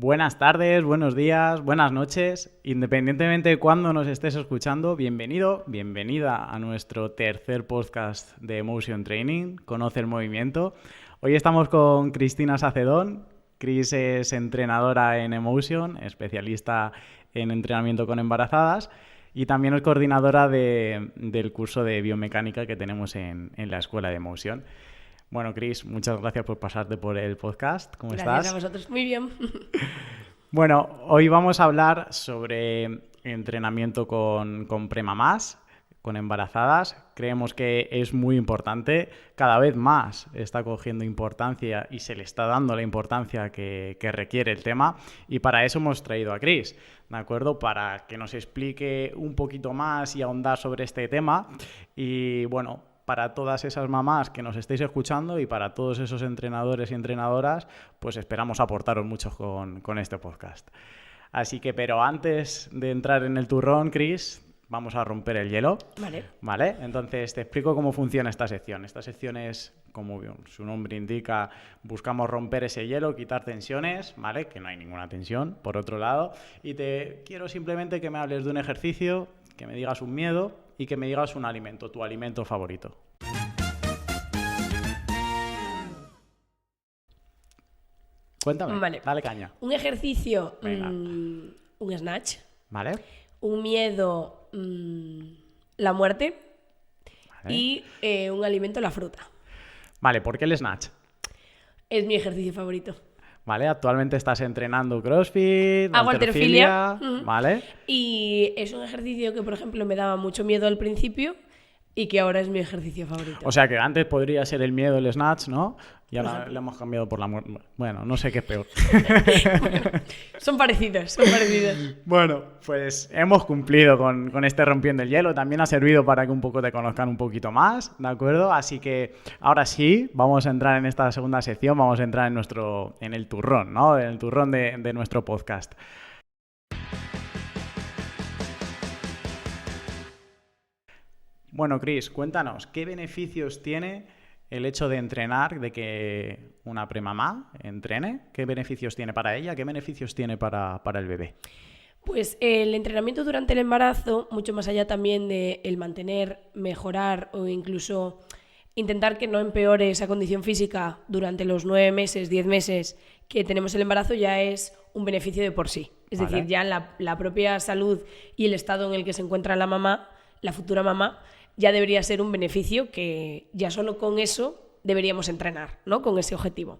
Buenas tardes, buenos días, buenas noches. Independientemente de cuándo nos estés escuchando, bienvenido, bienvenida a nuestro tercer podcast de Emotion Training, Conoce el Movimiento. Hoy estamos con Cristina Sacedón. Cris es entrenadora en Emotion, especialista en entrenamiento con embarazadas y también es coordinadora del curso de biomecánica que tenemos en la escuela de Emotion. Bueno, Cris, muchas gracias por pasarte por el podcast. ¿Cómo estás? Gracias a vosotros. Muy bien. Bueno, hoy vamos a hablar sobre entrenamiento con premamás, con embarazadas. Creemos que es muy importante. Cada vez más está cogiendo importancia y se le está dando la importancia que requiere el tema. Y para eso hemos traído a Cris, ¿de acuerdo? Para que nos explique un poquito más y ahondar sobre este tema. Y bueno, para todas esas mamás que nos estéis escuchando y para todos esos entrenadores y entrenadoras, pues esperamos aportaros mucho con este podcast. Así que, pero antes de entrar en el turrón, Cris, vamos a romper el hielo. Vale. Entonces, te explico cómo funciona esta sección. Esta sección es, como su nombre indica, buscamos romper ese hielo, quitar tensiones, ¿vale? Que no hay ninguna tensión, por otro lado. Y te quiero simplemente que me hables de un ejercicio, que me digas un miedo y que me digas un alimento, tu alimento favorito. Cuéntame, Vale. Dale caña. Un ejercicio, un snatch. Vale. Un miedo, la muerte. Vale. Y un alimento, la fruta. Vale, ¿por qué el snatch? Es mi ejercicio favorito. Vale, actualmente estás entrenando CrossFit, Hago halterfilia. Vale. Y es un ejercicio que, por ejemplo, me daba mucho miedo al principio y que ahora es mi ejercicio favorito. O sea que antes podría ser el miedo el snatch, ¿no? Y ahora le hemos cambiado por la muerte. Bueno, no sé qué es peor. Bueno, son parecidos. Bueno, pues hemos cumplido con este rompiendo el hielo. También ha servido para que un poco te conozcan un poquito más, ¿de acuerdo? Así que ahora sí, vamos a entrar en esta segunda sección, vamos a entrar en el turrón, ¿no? En el turrón de nuestro podcast. Bueno, Cris, cuéntanos, ¿qué beneficios tiene el hecho de entrenar, de que una premamá entrene? ¿Qué beneficios tiene para ella? ¿Qué beneficios tiene para el bebé? Pues el entrenamiento durante el embarazo, mucho más allá también de el mantener, mejorar o incluso intentar que no empeore esa condición física durante los 9 meses, 10 meses que tenemos el embarazo, ya es un beneficio de por sí. Es decir, ya la propia salud y el estado en el que se encuentra la mamá, la futura mamá, ya debería ser un beneficio que ya solo con eso deberíamos entrenar, ¿no? Con ese objetivo.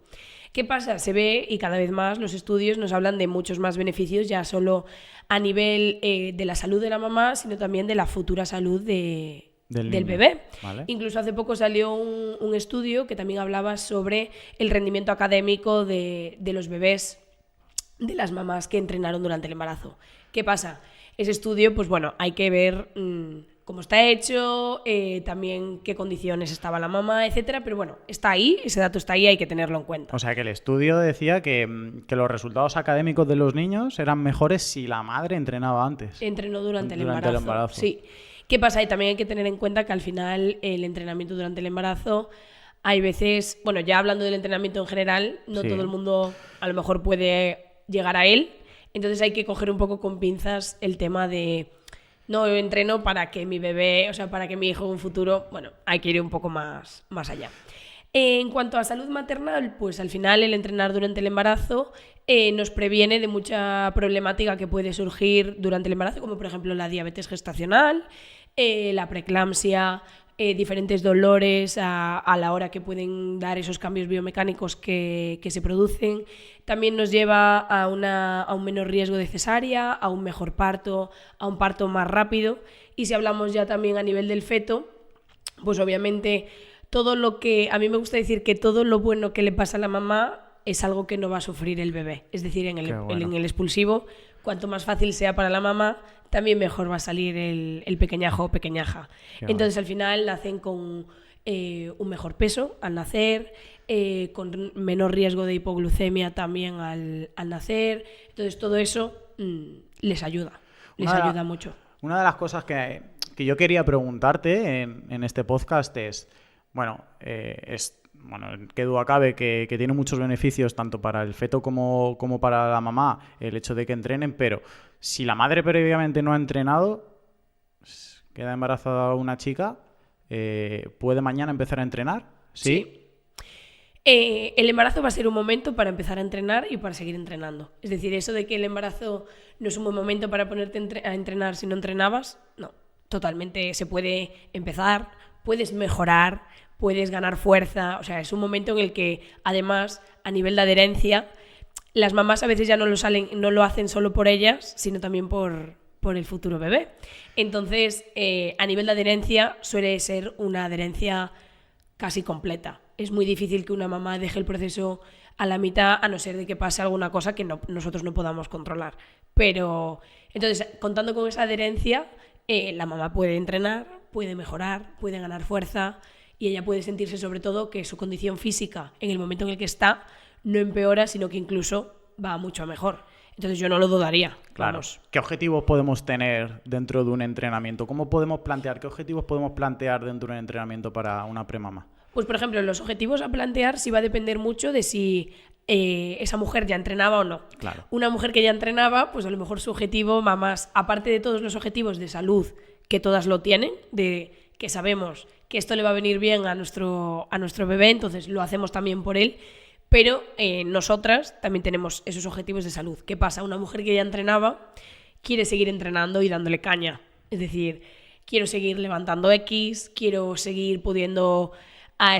¿Qué pasa? Se ve y cada vez más los estudios nos hablan de muchos más beneficios, ya solo a nivel de la salud de la mamá, sino también de la futura salud del bebé. Vale. Incluso hace poco salió un estudio que también hablaba sobre el rendimiento académico de los bebés, de las mamás que entrenaron durante el embarazo. ¿Qué pasa? Ese estudio, pues bueno, hay que ver cómo está hecho, también qué condiciones estaba la mamá, etcétera, pero bueno, está ahí, ese dato está ahí, hay que tenerlo en cuenta. O sea que el estudio decía que los resultados académicos de los niños eran mejores si la madre entrenaba antes. Entrenó durante el embarazo. Sí. ¿Qué pasa? Y también hay que tener en cuenta que al final el entrenamiento durante el embarazo, hay veces, bueno, ya hablando del entrenamiento en general, no todo el mundo a lo mejor puede llegar a él, entonces hay que coger un poco con pinzas el tema de no entreno para que mi bebé, o sea, para que mi hijo en un futuro, bueno, hay que ir un poco más allá. En cuanto a salud maternal, pues al final el entrenar durante el embarazo nos previene de mucha problemática que puede surgir durante el embarazo, como por ejemplo la diabetes gestacional, la preeclampsia, diferentes dolores a la hora que pueden dar esos cambios biomecánicos que se producen. También nos lleva a un menor riesgo de cesárea, a un mejor parto, a un parto más rápido. Y si hablamos ya también a nivel del feto, pues obviamente todo lo que, a mí me gusta decir que todo lo bueno que le pasa a la mamá es algo que no va a sufrir el bebé. Es decir, en el expulsivo, cuanto más fácil sea para la mamá, también mejor va a salir el pequeñajo o pequeñaja. Entonces al final nacen con un mejor peso al nacer, con menor riesgo de hipoglucemia también al nacer. Entonces todo eso les ayuda mucho. Una de las cosas que yo quería preguntarte en este podcast es, bueno, bueno, qué duda cabe que tiene muchos beneficios tanto para el feto como para la mamá el hecho de que entrenen, pero si la madre previamente no ha entrenado, queda embarazada una chica, ¿puede mañana empezar a entrenar? Sí. El embarazo va a ser un momento para empezar a entrenar y para seguir entrenando. Es decir, eso de que el embarazo no es un buen momento para ponerte a entrenar si no entrenabas, no. Totalmente se puede empezar, puedes mejorar, puedes ganar fuerza. O sea, es un momento en el que, además, a nivel de adherencia, las mamás a veces ya no lo hacen solo por ellas, sino también por el futuro bebé. Entonces, a nivel de adherencia, suele ser una adherencia casi completa. Es muy difícil que una mamá deje el proceso a la mitad, a no ser de que pase alguna cosa que nosotros no podamos controlar. Pero, entonces, contando con esa adherencia, la mamá puede entrenar, puede mejorar, puede ganar fuerza y ella puede sentirse sobre todo que su condición física en el momento en el que está no empeora, sino que incluso va mucho mejor. Entonces yo no lo dudaría. Claro. Vamos. ¿Qué objetivos podemos tener dentro de un entrenamiento? ¿Cómo podemos plantear? ¿Qué objetivos podemos plantear dentro de un entrenamiento para una premamá? Pues, por ejemplo, los objetivos a plantear sí va a depender mucho de si esa mujer ya entrenaba o no. Claro. Una mujer que ya entrenaba, pues a lo mejor su objetivo va más, aparte de todos los objetivos de salud que todas lo tienen, de que sabemos que esto le va a venir bien a nuestro bebé, entonces lo hacemos también por él, pero nosotras también tenemos esos objetivos de salud. ¿Qué pasa? Una mujer que ya entrenaba quiere seguir entrenando y dándole caña. Es decir, quiero seguir levantando X, quiero seguir pudiendo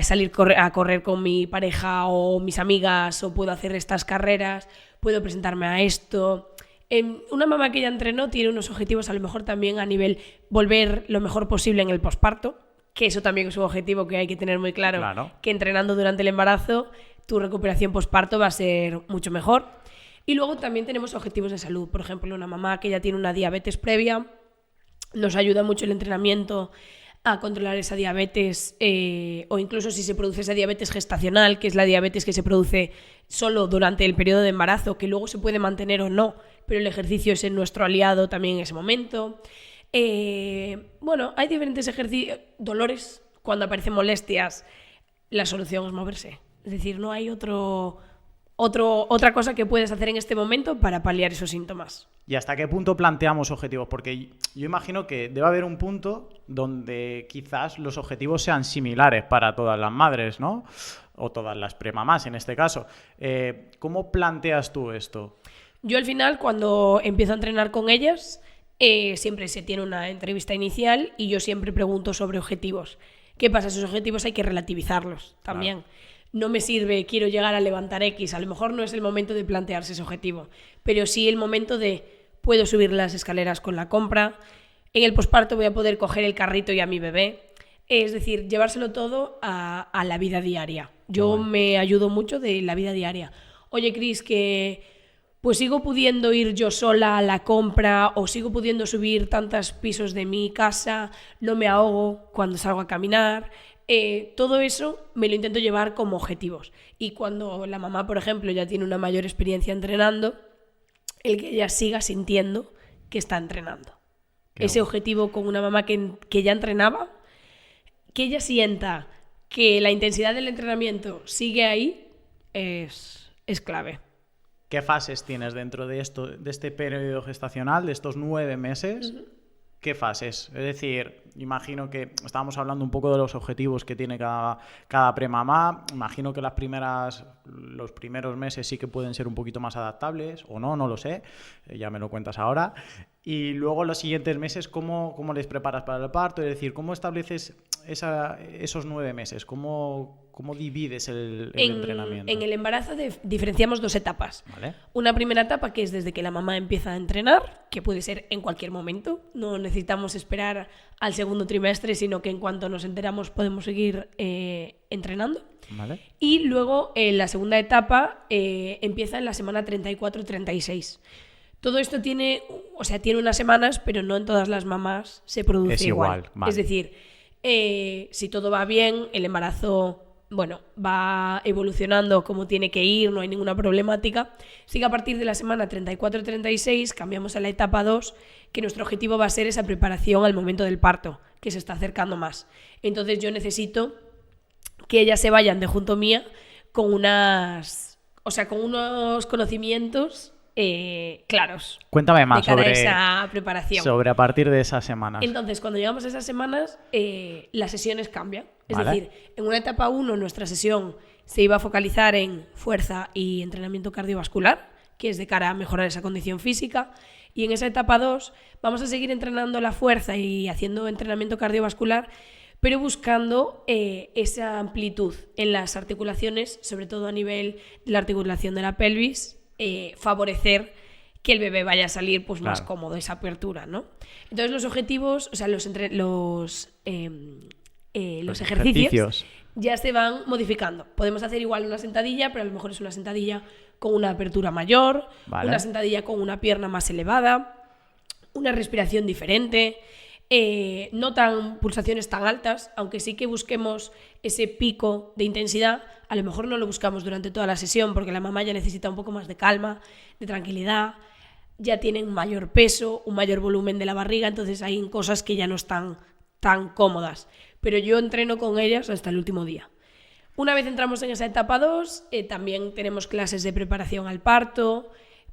salir a correr con mi pareja o mis amigas, o puedo hacer estas carreras, puedo presentarme a esto. Una mamá que ya entrenó tiene unos objetivos a lo mejor también a nivel volver lo mejor posible en el posparto, que eso también es un objetivo que hay que tener muy claro. Que entrenando durante el embarazo tu recuperación posparto va a ser mucho mejor. Y luego también tenemos objetivos de salud. Por ejemplo, una mamá que ya tiene una diabetes previa, nos ayuda mucho el entrenamiento a controlar esa diabetes, o incluso si se produce esa diabetes gestacional, que es la diabetes que se produce solo durante el periodo de embarazo, que luego se puede mantener o no, pero el ejercicio es nuestro aliado también en ese momento. Bueno, hay diferentes ejercicios. Dolores, cuando aparecen molestias, la solución es moverse. Es decir, no hay otra cosa que puedes hacer en este momento para paliar esos síntomas. ¿Y hasta qué punto planteamos objetivos? Porque yo imagino que debe haber un punto donde quizás los objetivos sean similares para todas las madres, ¿no? O todas las premamás en este caso. ¿Cómo planteas tú esto? Yo al final, cuando empiezo a entrenar con ellas, siempre se tiene una entrevista inicial y yo siempre pregunto sobre objetivos. ¿Qué pasa? Esos objetivos hay que relativizarlos también. Claro. No me sirve, quiero llegar a levantar X, a lo mejor no es el momento de plantearse ese objetivo, pero sí el momento de puedo subir las escaleras con la compra, en el posparto voy a poder coger el carrito y a mi bebé, es decir, llevárselo todo a la vida diaria. Yo me ayudo mucho de la vida diaria. Oye, Cris, que pues sigo pudiendo ir yo sola a la compra o sigo pudiendo subir tantos pisos de mi casa, no me ahogo cuando salgo a caminar. Todo eso me lo intento llevar como objetivos. Y cuando la mamá, por ejemplo, ya tiene una mayor experiencia entrenando, el que ella siga sintiendo que está entrenando. Ese objetivo con una mamá que ya entrenaba, que ella sienta que la intensidad del entrenamiento sigue ahí, es clave. ¿Qué fases tienes dentro de este periodo gestacional, de estos 9 meses? Uh-huh. ¿Qué fases? Es decir, imagino que estábamos hablando un poco de los objetivos que tiene cada premamá. Imagino que los primeros meses sí que pueden ser un poquito más adaptables, o no lo sé. Ya me lo cuentas ahora. Y luego los siguientes meses, ¿cómo les preparas para el parto? Es decir, ¿cómo estableces esos 9 meses? ¿Cómo divides el entrenamiento? En el embarazo diferenciamos 2 etapas. ¿Vale? Una primera etapa que es desde que la mamá empieza a entrenar, que puede ser en cualquier momento. No necesitamos esperar al segundo trimestre, sino que en cuanto nos enteramos podemos seguir entrenando. ¿Vale? Y luego la segunda etapa empieza en la semana 34-36. Todo esto tiene unas semanas, pero no en todas las mamás se produce igual. Vale. Es decir, si todo va bien, el embarazo va evolucionando como tiene que ir, no hay ninguna problemática. Sí que a partir de la semana 34-36 cambiamos a la etapa 2, que nuestro objetivo va a ser esa preparación al momento del parto, que se está acercando más. Entonces yo necesito que ellas se vayan de junto mía con con unos conocimientos claros. Cuéntame más sobre esa preparación. Sobre a partir de esas semanas. Entonces, cuando llegamos a esas semanas, las sesiones cambian. Es decir, en una etapa 1 nuestra sesión se iba a focalizar en fuerza y entrenamiento cardiovascular, que es de cara a mejorar esa condición física. Y en esa etapa 2 vamos a seguir entrenando la fuerza y haciendo entrenamiento cardiovascular, pero buscando esa amplitud en las articulaciones, sobre todo a nivel de la articulación de la pelvis, favorecer que el bebé vaya a salir pues más cómodo, esa apertura, ¿no? Entonces los objetivos, o sea, los ejercicios ya se van modificando. Podemos hacer igual una sentadilla, pero a lo mejor es una sentadilla con una apertura mayor, una sentadilla con una pierna más elevada, una respiración diferente, no tan pulsaciones tan altas, aunque sí que busquemos ese pico de intensidad. A lo mejor no lo buscamos durante toda la sesión porque la mamá ya necesita un poco más de calma, de tranquilidad, ya tienen mayor peso, un mayor volumen de la barriga, entonces hay cosas que ya no están tan cómodas. Pero yo entreno con ellas hasta el último día. Una vez entramos en esa etapa 2, también tenemos clases de preparación al parto,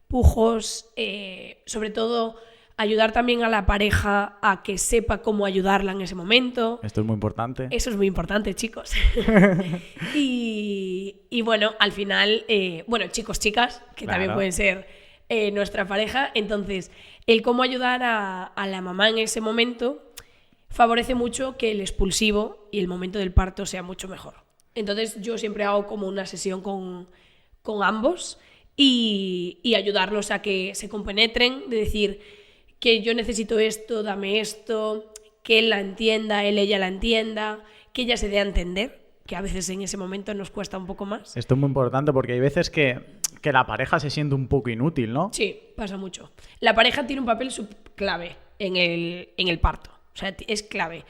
pujos, sobre todo ayudar también a la pareja a que sepa cómo ayudarla en ese momento. Esto es muy importante. Eso es muy importante, chicos. y bueno, al final, chicos, chicas, que también pueden ser nuestra pareja. Entonces, el cómo ayudar a la mamá en ese momento favorece mucho que el expulsivo y el momento del parto sea mucho mejor. Entonces yo siempre hago como una sesión con ambos y ayudarlos a que se compenetren, de decir que yo necesito esto, dame esto, que él la entienda, ella la entienda, que ella se dé a entender, que a veces en ese momento nos cuesta un poco más. Esto es muy importante porque hay veces que la pareja se siente un poco inútil, ¿no? Sí, pasa mucho. La pareja tiene un papel clave en el parto. O sea, es clave.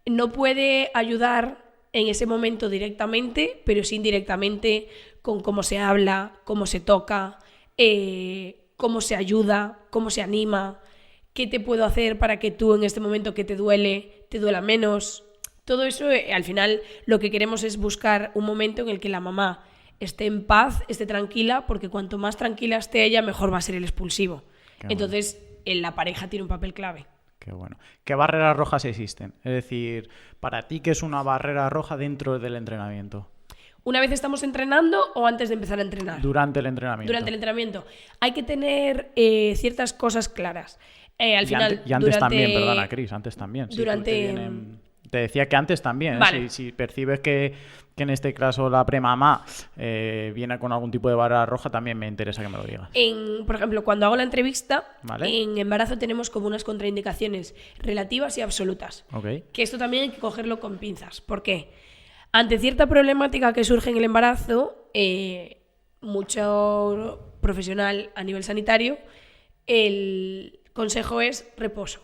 No puede ayudar en ese momento directamente, pero sí indirectamente con cómo se habla, cómo se toca, cómo se ayuda, cómo se anima, qué te puedo hacer para que tú en este momento que te duela menos. Todo eso, al final, lo que queremos es buscar un momento en el que la mamá esté en paz, esté tranquila, porque cuanto más tranquila esté ella, mejor va a ser el expulsivo. Entonces, la pareja tiene un papel clave. Qué bueno. ¿Qué barreras rojas existen? Es decir, para ti, ¿qué es una barrera roja dentro del entrenamiento? ¿Una vez estamos entrenando o antes de empezar a entrenar? Durante el entrenamiento. Durante el entrenamiento. Hay que tener ciertas cosas claras. Al final, antes también, perdona, Cris, antes también. Te decía que antes también. Vale. Si percibes que en este caso la premamá viene con algún tipo de barrera roja, también me interesa que me lo digas. Por ejemplo, cuando hago la entrevista, ¿vale? En embarazo tenemos como unas contraindicaciones relativas y absolutas. Okay. Que esto también hay que cogerlo con pinzas. ¿Por qué? Ante cierta problemática que surge en el embarazo, mucho profesional a nivel sanitario, el consejo es reposo.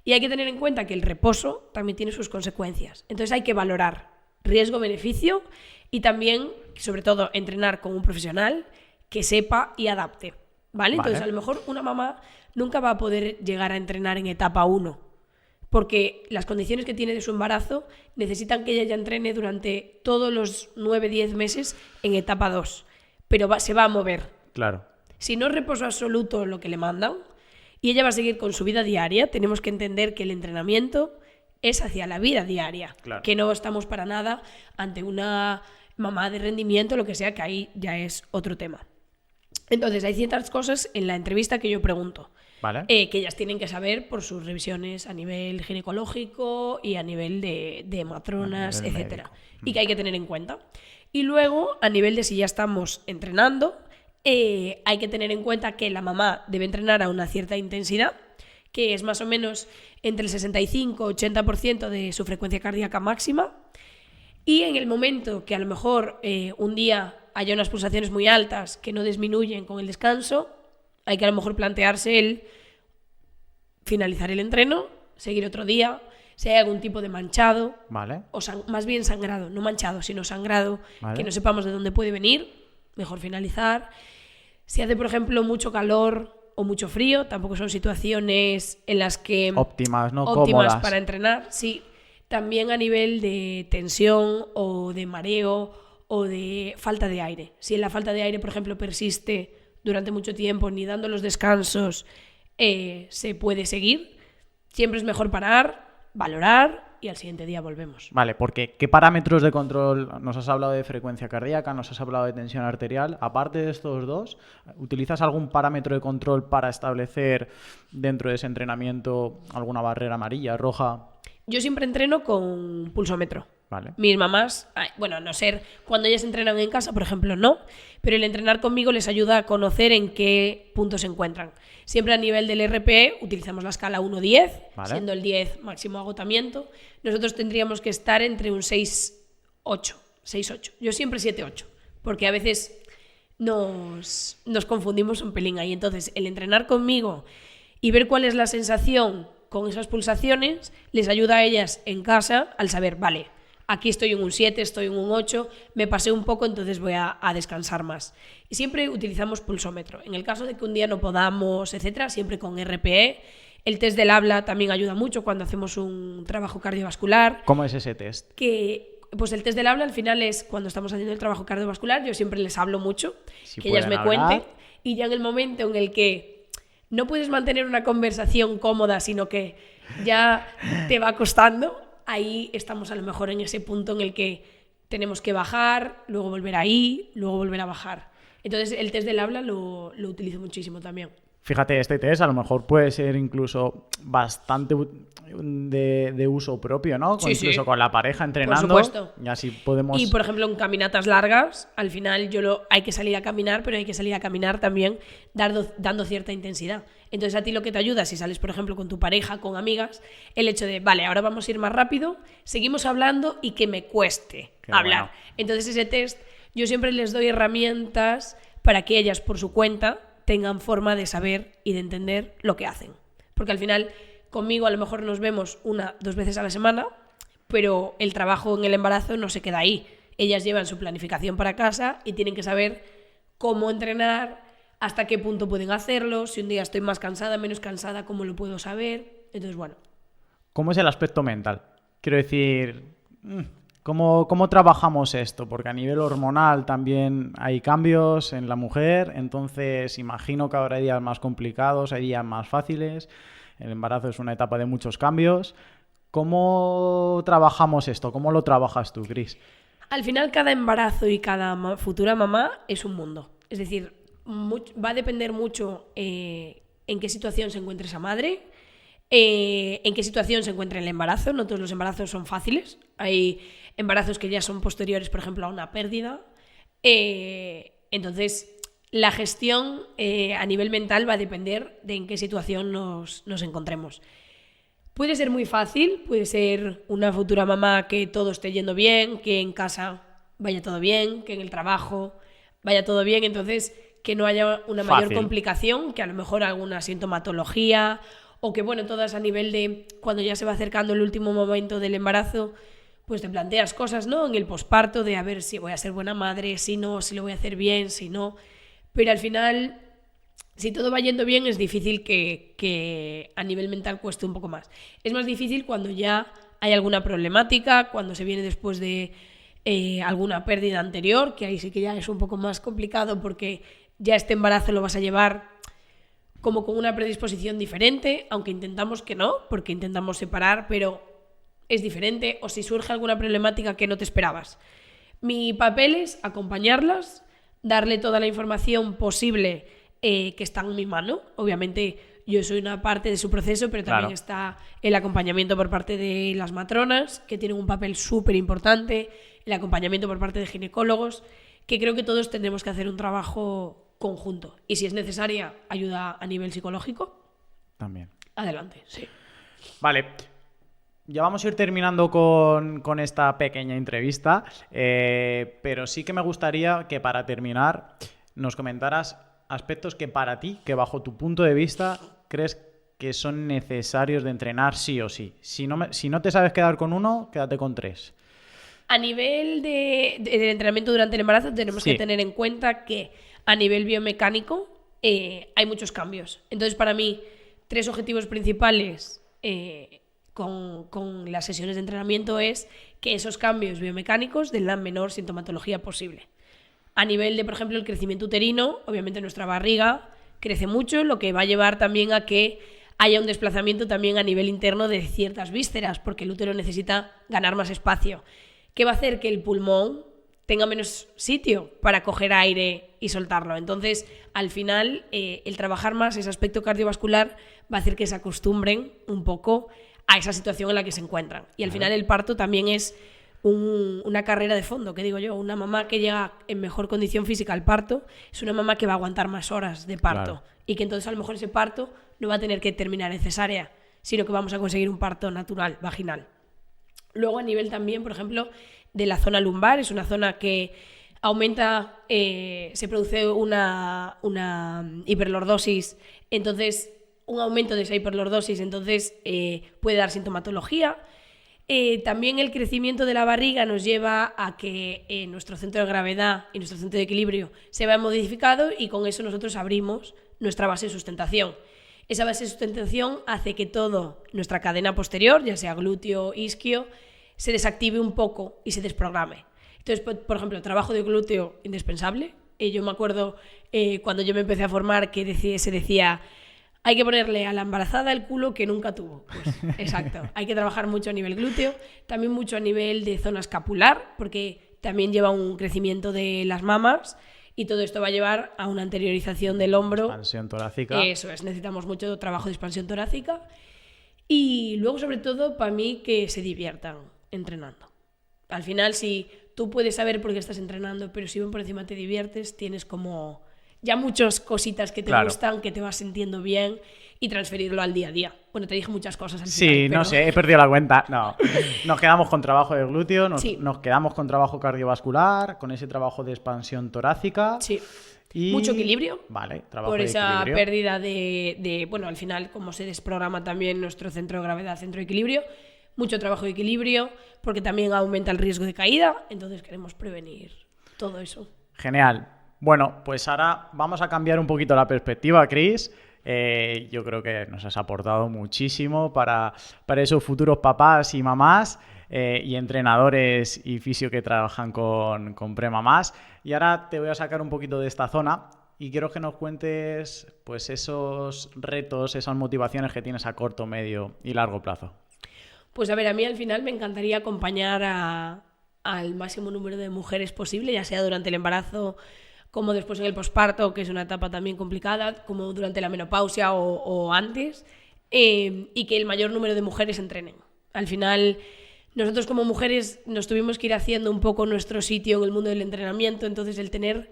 Y hay que tener en cuenta que el reposo también tiene sus consecuencias. Entonces hay que valorar riesgo-beneficio y también, sobre todo, entrenar con un profesional que sepa y adapte, ¿vale? Entonces a lo mejor una mamá nunca va a poder llegar a entrenar en etapa 1 porque las condiciones que tiene de su embarazo necesitan que ella ya entrene durante todos los 9-10 meses en etapa 2, pero se va a mover. Claro. Si no es reposo absoluto lo que le mandan y ella va a seguir con su vida diaria, tenemos que entender que el entrenamiento es hacia la vida diaria, claro. Que no estamos para nada ante una mamá de rendimiento, lo que sea, que ahí ya es otro tema. Entonces hay ciertas cosas en la entrevista que yo pregunto, ¿vale? Que ellas tienen que saber por sus revisiones a nivel ginecológico y a nivel de matronas, etcétera, y que hay que tener en cuenta. Y luego, a nivel de si ya estamos entrenando, hay que tener en cuenta que la mamá debe entrenar a una cierta intensidad, que es más o menos entre el 65-80% de su frecuencia cardíaca máxima, y en el momento que a lo mejor un día haya unas pulsaciones muy altas que no disminuyen con el descanso, hay que a lo mejor plantearse el finalizar el entreno, seguir otro día, si hay algún tipo de manchado, ¿vale? O más bien sangrado, no manchado, sino sangrado, ¿vale? Que no sepamos de dónde puede venir, mejor finalizar. Si hace, por ejemplo, mucho calor o mucho frío, tampoco son situaciones en las que óptimas, ¿no? Óptimas cómodas para entrenar, sí. también a nivel de tensión o de mareo o de falta de aire. Si la falta de aire, por ejemplo, persiste durante mucho tiempo, ni dando los descansos se puede seguir, siempre es mejor parar, valorar y al siguiente día volvemos. Vale, porque ¿qué parámetros de control? Nos has hablado de frecuencia cardíaca, nos has hablado de tensión arterial. Aparte de estos dos, ¿utilizas algún parámetro de control para establecer dentro de ese entrenamiento alguna barrera amarilla, roja? Yo siempre entreno con pulsómetro. Vale. Mis mamás, bueno, a no ser cuando ellas entrenan en casa, por ejemplo, no, pero el entrenar conmigo les ayuda a conocer en qué punto se encuentran. Siempre a nivel del RPE utilizamos la escala 1-10, vale, siendo el 10 máximo agotamiento. Nosotros tendríamos que estar entre un 6-8. Yo siempre 7-8, porque a veces nos confundimos un pelín ahí. Entonces, el entrenar conmigo y ver cuál es la sensación con esas pulsaciones les ayuda a ellas en casa al saber, vale, aquí estoy en un 7, estoy en un 8, me pasé un poco, entonces voy a descansar más. Y siempre utilizamos pulsómetro. En el caso de que un día no podamos, etcétera, siempre con RPE. El test del habla también ayuda mucho cuando hacemos un trabajo cardiovascular. ¿Cómo es ese test? Pues el test del habla al final es cuando estamos haciendo el trabajo cardiovascular, yo siempre les hablo mucho, si que ellas me cuenten, y ya en el momento en el que no puedes mantener una conversación cómoda, sino que ya te va costando, ahí estamos a lo mejor en ese punto en el que tenemos que bajar, luego volver ahí, luego volver a bajar. Entonces el test del habla lo utilizo muchísimo también. Fíjate, este test a lo mejor puede ser incluso bastante de uso propio, ¿no? Sí, incluso sí, con la pareja entrenando. Por supuesto. Y así podemos... Y, por ejemplo, en caminatas largas, al final hay que salir a caminar, pero hay que salir a caminar también dando cierta intensidad. Entonces, a ti lo que te ayuda, si sales, por ejemplo, con tu pareja, con amigas, el hecho de, vale, ahora vamos a ir más rápido, seguimos hablando y que me cueste hablar. Bueno. Entonces, ese test, yo siempre les doy herramientas para que ellas, por su cuenta, tengan forma de saber y de entender lo que hacen. Porque al final, conmigo a lo mejor nos vemos 1-2 veces a la semana, pero el trabajo en el embarazo no se queda ahí. Ellas llevan su planificación para casa y tienen que saber cómo entrenar, hasta qué punto pueden hacerlo, si un día estoy más cansada, menos cansada, cómo lo puedo saber. Entonces, bueno. ¿Cómo es el aspecto mental? Quiero decir, ¿cómo trabajamos esto? Porque a nivel hormonal también hay cambios en la mujer, entonces imagino que habrá días más complicados, hay días más fáciles. El embarazo es una etapa de muchos cambios. ¿Cómo trabajamos esto? ¿Cómo lo trabajas tú, Cris? Al final, cada embarazo y cada futura mamá es un mundo. Es decir, va a depender mucho en qué situación se encuentre esa madre, en qué situación se encuentra el embarazo. No todos los embarazos son fáciles. Hay embarazos que ya son posteriores, por ejemplo, a una pérdida. Entonces, la gestión a nivel mental va a depender de en qué situación nos encontremos. Puede ser muy fácil, puede ser una futura mamá que todo esté yendo bien, que en casa vaya todo bien, que en el trabajo vaya todo bien, entonces que no haya una mayor complicación, que a lo mejor alguna sintomatología o que, bueno, todas a nivel de cuando ya se va acercando el último momento del embarazo, pues te planteas cosas, ¿no? En el posparto de a ver si voy a ser buena madre, si no, si lo voy a hacer bien, si no. Pero al final, si todo va yendo bien, es difícil que a nivel mental cueste un poco más. Es más difícil cuando ya hay alguna problemática, cuando se viene después de alguna pérdida anterior, que ahí sí que ya es un poco más complicado porque ya este embarazo lo vas a llevar como con una predisposición diferente, aunque intentamos que no, porque intentamos separar, pero es diferente, o si surge alguna problemática que no te esperabas. Mi papel es acompañarlas, darle toda la información posible que está en mi mano. Obviamente yo soy una parte de su proceso, pero también está el acompañamiento por parte de las matronas, que tienen un papel súper importante, el acompañamiento por parte de ginecólogos, que creo que todos tendremos que hacer un trabajo conjunto. Y si es necesaria ayuda a nivel psicológico, también. Adelante, sí. Vale. Ya vamos a ir terminando con esta pequeña entrevista, pero sí que me gustaría que para terminar nos comentaras aspectos que para ti, que bajo tu punto de vista, crees que son necesarios de entrenar sí o sí. Si no te sabes quedar con uno, quédate con 3. A nivel del entrenamiento durante el embarazo tenemos que tener en cuenta que a nivel biomecánico hay muchos cambios. Entonces, para mí, 3 objetivos principales con las sesiones de entrenamiento es que esos cambios biomecánicos den la menor sintomatología posible. A nivel de, por ejemplo, el crecimiento uterino, obviamente nuestra barriga crece mucho, lo que va a llevar también a que haya un desplazamiento también a nivel interno de ciertas vísceras, porque el útero necesita ganar más espacio. ¿Qué va a hacer? Que el pulmón tenga menos sitio para coger aire y soltarlo. Entonces, al final, el trabajar más ese aspecto cardiovascular va a hacer que se acostumbren un poco a esa situación en la que se encuentran. Y al final el parto también es una carrera de fondo, que digo yo, una mamá que llega en mejor condición física al parto es una mamá que va a aguantar más horas de parto, y que entonces a lo mejor ese parto no va a tener que terminar en cesárea, sino que vamos a conseguir un parto natural, vaginal. Luego a nivel también, por ejemplo, de la zona lumbar, es una zona que aumenta, se produce una hiperlordosis, entonces un aumento de esa hiperlordosis, entonces puede dar sintomatología. También el crecimiento de la barriga nos lleva a que nuestro centro de gravedad y nuestro centro de equilibrio se vean modificados, y con eso nosotros abrimos nuestra base de sustentación. Esa base de sustentación hace que toda nuestra cadena posterior, ya sea glúteo, isquio, se desactive un poco y se desprograme. Entonces, por ejemplo, el trabajo de glúteo indispensable. Yo me acuerdo cuando yo me empecé a formar que se decía: hay que ponerle a la embarazada el culo que nunca tuvo. Pues, exacto. Hay que trabajar mucho a nivel glúteo, también mucho a nivel de zona escapular, porque también lleva un crecimiento de las mamas, y todo esto va a llevar a una anteriorización del hombro. Expansión torácica. Eso es, necesitamos mucho trabajo de expansión torácica. Y luego, sobre todo, para mí, que se diviertan entrenando. Al final, si tú puedes saber por qué estás entrenando, pero si por encima te diviertes, tienes como ya muchas cositas que te gustan, que te vas sintiendo bien, y transferirlo al día a día. Bueno, te dije muchas cosas al final. Sí, pero no sé, he perdido la cuenta. No, nos quedamos con trabajo de glúteo, nos quedamos con trabajo cardiovascular, con ese trabajo de expansión torácica. Sí. Y mucho equilibrio. Vale, trabajo por de esa equilibrio. Pérdida de, bueno, al final, como se desprograma también nuestro centro de gravedad, centro de equilibrio, mucho trabajo de equilibrio, porque también aumenta el riesgo de caída, entonces queremos prevenir todo eso. Genial. Bueno, pues ahora vamos a cambiar un poquito la perspectiva, Chris. Yo creo que nos has aportado muchísimo para esos futuros papás y mamás y entrenadores y fisio que trabajan con Premamás. Y ahora te voy a sacar un poquito de esta zona y quiero que nos cuentes pues esos retos, esas motivaciones que tienes a corto, medio y largo plazo. Pues a ver, a mí al final me encantaría acompañar al máximo número de mujeres posible, ya sea durante el embarazo, como después en el posparto, que es una etapa también complicada, como durante la menopausia o antes, y que el mayor número de mujeres entrenen. Al final, nosotros como mujeres nos tuvimos que ir haciendo un poco nuestro sitio en el mundo del entrenamiento, entonces el tener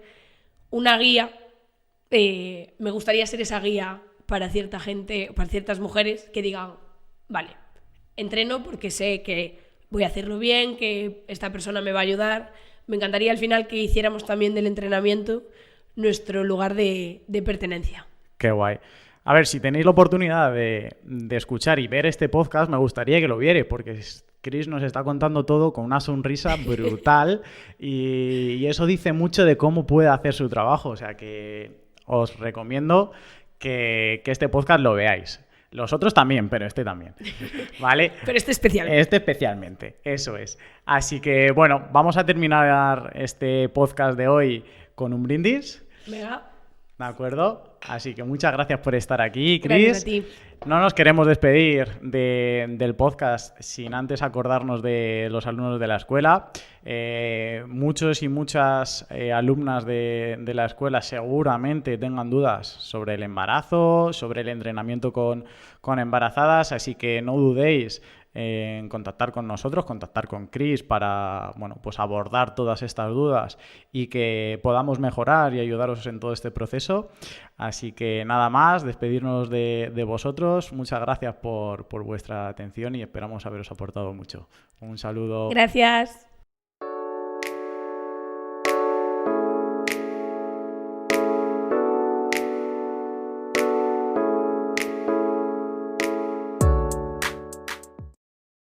una guía, me gustaría ser esa guía para cierta gente, para ciertas mujeres que digan, vale, entreno porque sé que voy a hacerlo bien, que esta persona me va a ayudar. Me encantaría al final que hiciéramos también del entrenamiento nuestro lugar de pertenencia. Qué guay. A ver, si tenéis la oportunidad de escuchar y ver este podcast, me gustaría que lo vierais, porque Chris nos está contando todo con una sonrisa brutal y eso dice mucho de cómo puede hacer su trabajo. O sea que os recomiendo que este podcast lo veáis. Los otros también, pero este también, ¿vale? Pero este especialmente. Este especialmente, eso es. Así que, bueno, vamos a terminar este podcast de hoy con un brindis. Venga. ¿De acuerdo? Así que muchas gracias por estar aquí, Chris. Gracias a ti. No nos queremos despedir del podcast sin antes acordarnos de los alumnos de la escuela. Muchos y muchas alumnas de la escuela seguramente tengan dudas sobre el embarazo, sobre el entrenamiento con embarazadas, así que no dudéis en contactar con nosotros, contactar con Chris para, bueno, pues abordar todas estas dudas y que podamos mejorar y ayudaros en todo este proceso. Así que nada más, despedirnos de vosotros. Muchas gracias por vuestra atención y esperamos haberos aportado mucho. Un saludo. Gracias.